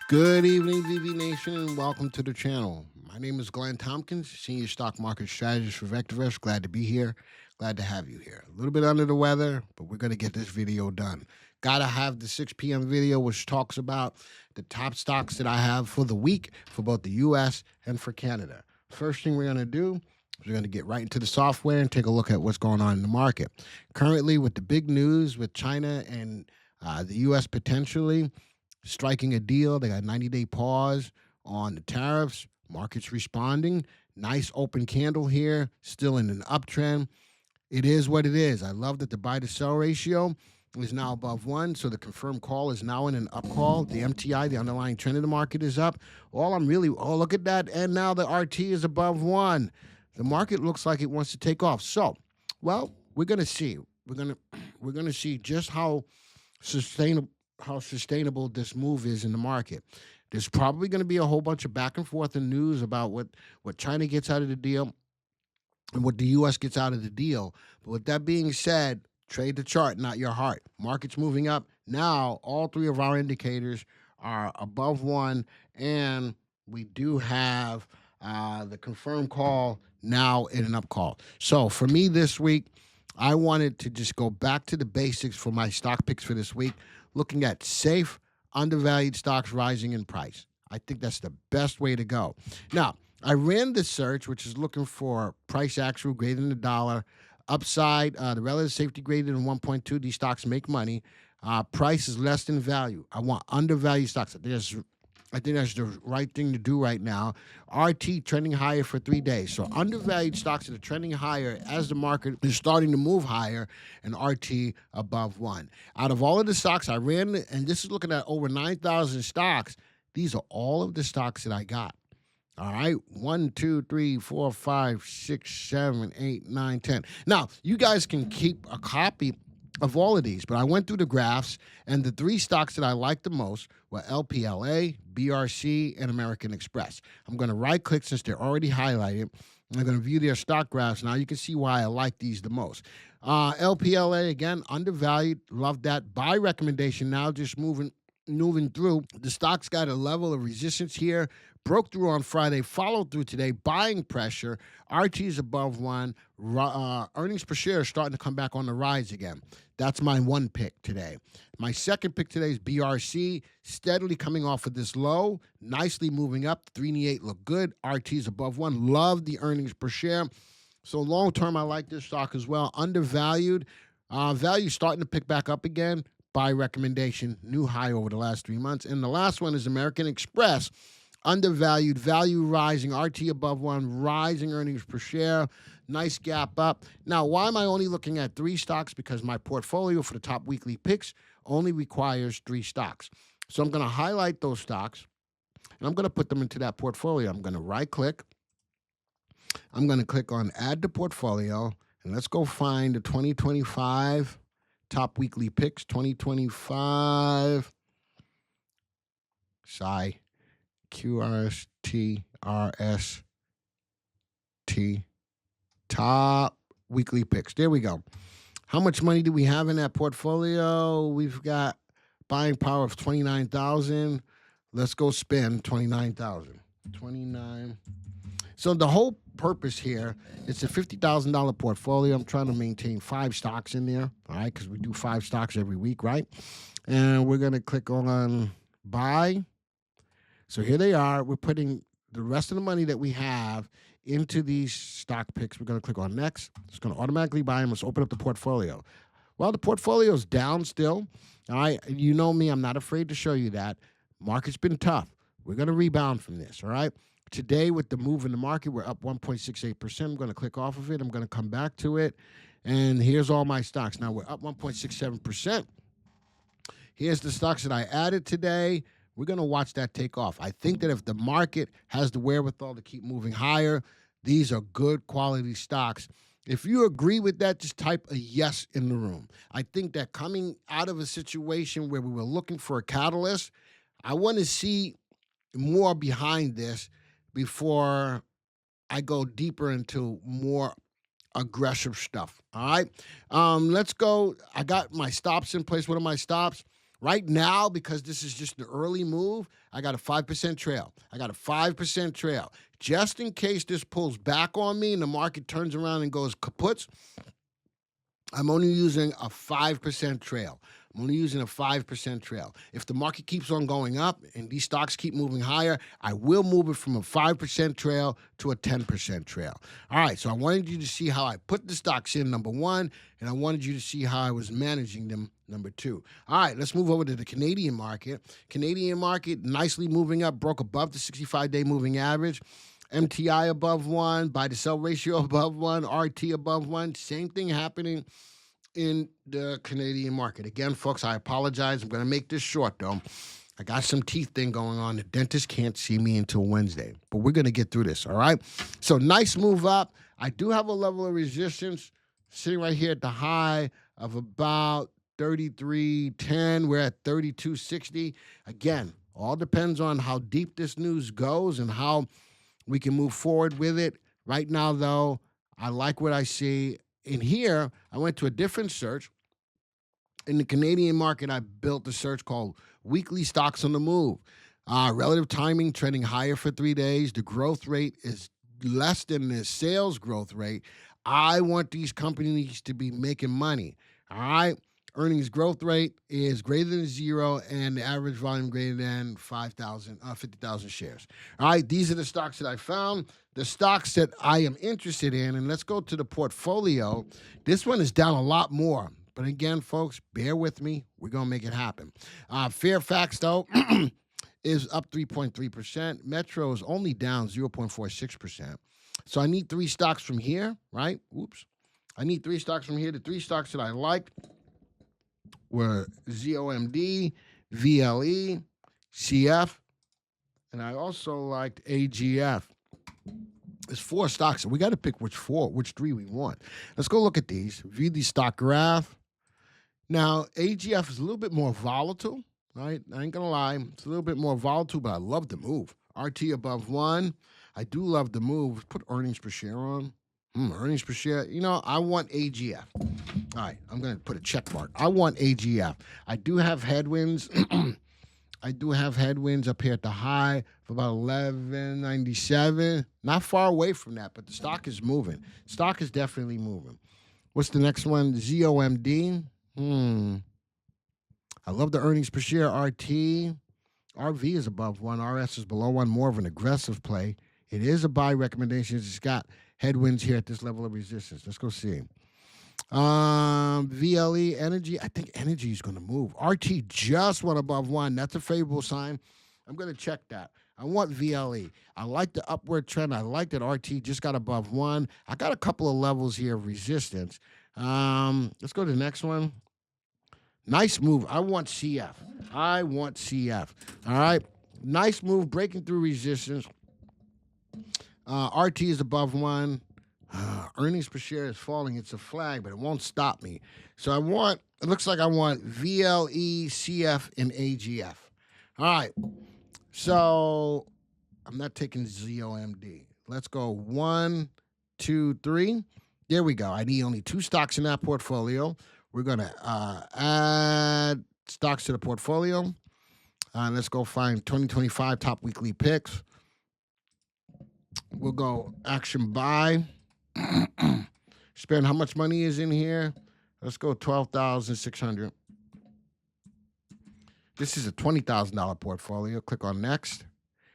Good evening, VV Nation, and welcome to the channel. My name is Glenn Tompkins, Senior Stock Market Strategist for VectorVest. Glad to be here. Glad to have you here. A little bit under the weather, but we're going to get this video done. Got to have the 6 p.m. video, which talks about the top stocks that I have for the week for both the U.S. and for Canada. First thing we're going to do is we're going to get right into the software and take a look at what's going on in the market. Currently, with the big news with China and the U.S. potentially striking a deal. They got a 90-day pause on the tariffs. Markets responding. Nice open candle here, still in an uptrend. It is what it is. I love that the buy to sell ratio is now above 1, so the confirmed call is now in an up call. The MTI, the underlying trend of the market, is up. Look at that, and now the RT is above 1. The market looks like it wants to take off. So, well, we're going to see. We're going to see just how sustainable this move is in the market. There's probably going to be a whole bunch of back and forth in news about what China gets out of the deal and what the U.S. gets out of the deal. But with that being said, trade the chart, not your heart. Market's moving up. Now, all three of our indicators are above 1, and we do have the confirmed call now in an up call. So for me this week, I wanted to just go back to the basics for my stock picks for this week, looking at safe, undervalued stocks rising in price. I think that's the best way to go. Now, I ran this search, which is looking for price actual greater than $1, upside, the relative safety greater than 1.2. These stocks make money. Price is less than value. I want undervalued stocks. I think that's the right thing to do right now. RT trending higher for 3 days. So undervalued stocks that are trending higher as the market is starting to move higher, and RT above 1. Out of all of the stocks I ran, and this is looking at over 9,000 stocks, these are all of the stocks that I got. All right, 1, 2, 3, 4, 5, 6, 7, 8, 9, 10. Now, you guys can keep a copy of all of these, but I went through the graphs, and the 3 stocks that I liked the most were LPLA, BRC, and American Express. I'm going to right-click since they're already highlighted. I'm going to view their stock graphs. Now you can see why I like these the most. LPLA, again, undervalued. Love that. Buy recommendation now, just moving through. The stock's got a level of resistance here. Broke through on Friday, followed through today. Buying pressure. RT is above 1. Earnings per share is starting to come back on the rise again. That's my one pick today. My second pick today is BRC, steadily coming off of this low, nicely moving up. 3.8 look good. RT is above 1. Love the earnings per share. So long term, I like this stock as well. Undervalued. Value starting to pick back up again. Buy recommendation, new high over the last 3 months. And the last one is American Express. Undervalued, value rising, RT above 1, rising earnings per share, nice gap up. Now, why am I only looking at 3 stocks? Because my portfolio for the top weekly picks only requires 3 stocks. So I'm going to highlight those stocks, and I'm going to put them into that portfolio. I'm going to right-click. I'm going to click on Add to Portfolio, and let's go find the 2025 top weekly picks. 2025, QRST, top weekly picks. There we go. How much money do we have in that portfolio? We've got buying power of 29,000. Let's go spend 29,000. 29. So the whole purpose here, it's a $50,000 portfolio. I'm trying to maintain 5 stocks in there, all right, because we do 5 stocks every week, right? And we're going to click on buy. So here they are. We're putting the rest of the money that we have into these stock picks. We're going to click on next. It's going to automatically buy them. Let's open up the portfolio. Well, the portfolio is down still. All right. You know me. I'm not afraid to show you that. Market's been tough. We're going to rebound from this. All right. Today, with the move in the market, we're up 1.68%. I'm going to click off of it. I'm going to come back to it. And here's all my stocks. Now, we're up 1.67%. Here's the stocks that I added today. We're going to watch that take off. I think that if the market has the wherewithal to keep moving higher, these are good quality stocks. If you agree with that, just type a yes in the room. I think that coming out of a situation where we were looking for a catalyst, I want to see more behind this before I go deeper into more aggressive stuff. All right. Let's go. I got my stops in place. What are my stops? Right now, because this is just an early move, I got a 5% trail. I got a 5% trail. Just in case this pulls back on me and the market turns around and goes kaputs, I'm only using a 5% trail. I'm only using a 5% trail. If the market keeps on going up and these stocks keep moving higher, I will move it from a 5% trail to a 10% trail. All right, so I wanted you to see how I put the stocks in, number one, and I wanted you to see how I was managing them, number two. All right, let's move over to the Canadian market. Canadian market nicely moving up, broke above the 65-day moving average. MTI above 1, buy to sell ratio above 1, RT above 1. Same thing happening in the Canadian market. Again, folks, I apologize. I'm going to make this short, though. I got some teeth thing going on. The dentist can't see me until Wednesday, but we're going to get through this, all right? So nice move up. I do have a level of resistance sitting right here at the high of about 33.10. We're at 32.60. Again, all depends on how deep this news goes and how we can move forward with it. Right now, though, I like what I see. In here, I went to a different search. In the Canadian market, I built a search called Weekly Stocks on the Move. Relative timing trending higher for 3 days. The growth rate is less than the sales growth rate. I want these companies to be making money. All right? Earnings growth rate is greater than 0, and the average volume greater than 50,000 shares. All right, these are the stocks that I found. The stocks that I am interested in, and let's go to the portfolio. This one is down a lot more. But again, folks, bear with me. We're going to make it happen. Fairfax, though, is up 3.3%. Metro is only down 0.46%. So I need 3 stocks from here, right? Oops. I need 3 stocks from here. The 3 stocks that I liked were ZOMD, VLE, CF, and I also liked AGF. There's 4 stocks, and we got to pick which 3 we want. Let's go look at these. View the stock graph. Now, AGF is a little bit more volatile, right? I ain't going to lie. It's a little bit more volatile, but I love the move. RT above 1. I do love the move. Put earnings per share on. Earnings per share. You know, I want AGF. All right, I'm going to put a check mark. I want AGF. I do have headwinds. I do have headwinds up here at the high of about 11.97. Not far away from that, but the stock is moving. Stock is definitely moving. What's the next one? ZOMD. I love the earnings per share. RT. RV is above 1. RS is below 1. More of an aggressive play. It is a buy recommendation. It's got headwinds here at this level of resistance. Let's go see. VLE Energy. I think energy is going to move. RT just went above 1. That's a favorable sign. I'm going to check that. I want VLE. I like the upward trend. I like that RT just got above 1. I got a couple of levels here of resistance. Let's go to the next one. Nice move. I want CF. I want CF. All right. Nice move, breaking through resistance. RT is above 1. Earnings per share is falling. It's a flag, but it won't stop me. So it looks like I want VLE, CF, and AGF. All right. So I'm not taking ZOMD. Let's go 1, 2, 3. There we go. I need only 2 stocks in that portfolio. We're going to add stocks to the portfolio. Let's go find 2025 top weekly picks. We'll go action buy. Spend how much money is in here? Let's go $12,600. This is a $20,000 portfolio. Click on next.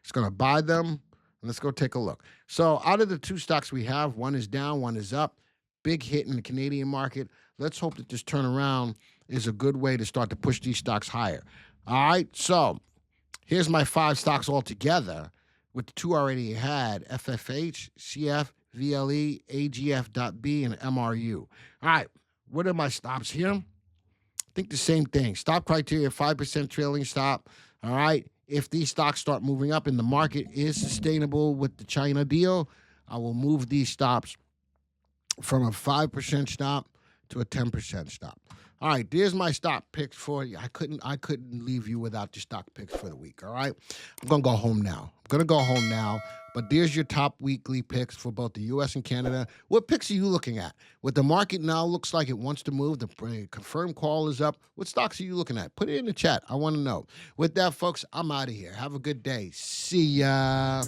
It's going to buy them. And let's go take a look. So out of the 2 stocks we have, one is down, one is up. Big hit in the Canadian market. Let's hope that this turnaround is a good way to start to push these stocks higher. All right, so here's my 5 stocks all together with the 2 already had, FFH, CF, VLE, AGF.B, and MRU. All right, what are my stops here? I think the same thing. Stop criteria, 5% trailing stop. All right, if these stocks start moving up and the market is sustainable with the China deal, I will move these stops from a 5% stop to a 10% stop. All right, there's my stock picks for you. I couldn't leave you without your stock picks for the week. All right. I'm gonna go home now. I'm gonna go home now. But there's your top weekly picks for both the US and Canada. What picks are you looking at? What the market now looks like it wants to move. The confirmed call is up. What stocks are you looking at? Put it in the chat. I want to know. With that, folks, I'm out of here. Have a good day. See ya.